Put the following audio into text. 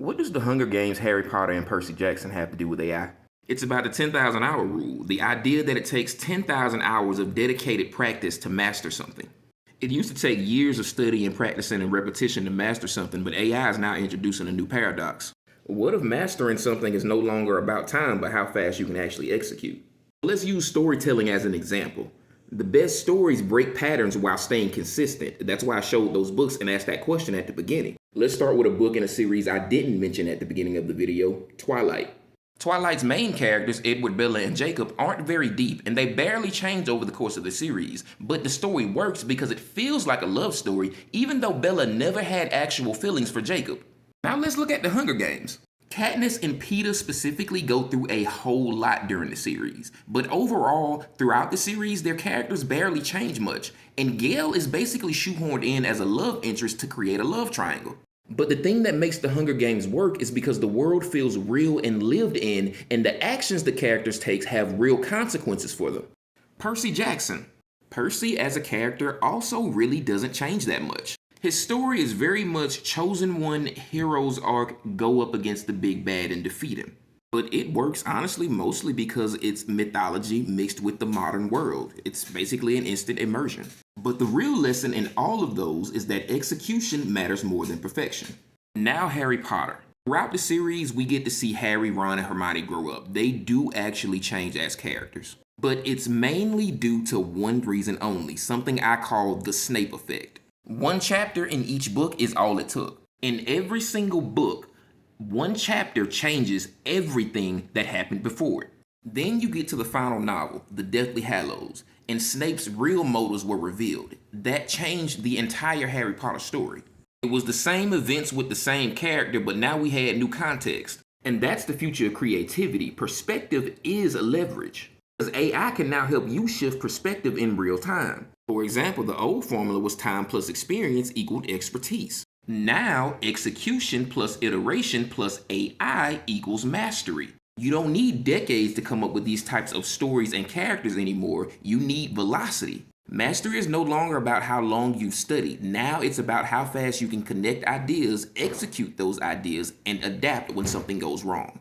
What does the Hunger Games, Harry Potter, and Percy Jackson have to do with AI? It's about the 10,000 hour rule, the idea that it takes 10,000 hours of dedicated practice to master something. It used to take years of study and practicing and repetition to master something, but AI is now introducing a new paradox. What if mastering something is no longer about time, but how fast you can actually execute? Let's use storytelling as an example. The best stories break patterns while staying consistent. That's why I showed those books and asked that question at the beginning. Let's start with a book in a series I didn't mention at the beginning of the video, Twilight. Twilight's main characters, Edward, Bella, and Jacob, aren't very deep, and they barely change over the course of the series. But the story works because it feels like a love story, even though Bella never had actual feelings for Jacob. Now let's look at the Hunger Games. Katniss and Peeta specifically go through a whole lot during the series, but overall, throughout the series, their characters barely change much, and Gale is basically shoehorned in as a love interest to create a love triangle. But the thing that makes the Hunger Games work is because the world feels real and lived in, and the actions the characters take have real consequences for them. Percy Jackson. Percy as a character also really doesn't change that much. His story is very much chosen one hero's arc, go up against the big bad and defeat him. But it works honestly mostly because it's mythology mixed with the modern world. It's basically an instant immersion. But the real lesson in all of those is that execution matters more than perfection. Now Harry Potter. Throughout the series, we get to see Harry, Ron, and Hermione grow up. They do actually change as characters. But it's mainly due to one reason only, something I call the Snape effect. One chapter in each book is all it took. In every single book, one chapter changes everything that happened before it. Then you get to the final novel, The Deathly Hallows, and Snape's real motives were revealed. That changed the entire Harry Potter story. It was the same events with the same character, but now we had new context. And that's the future of creativity. Perspective is a leverage. Because AI can now help you shift perspective in real time. For example, the old formula was time plus experience equaled expertise. Now, execution plus iteration plus AI equals mastery. You don't need decades to come up with these types of stories and characters anymore. You need velocity. Mastery is no longer about how long you've studied. Now it's about how fast you can connect ideas, execute those ideas, and adapt when something goes wrong.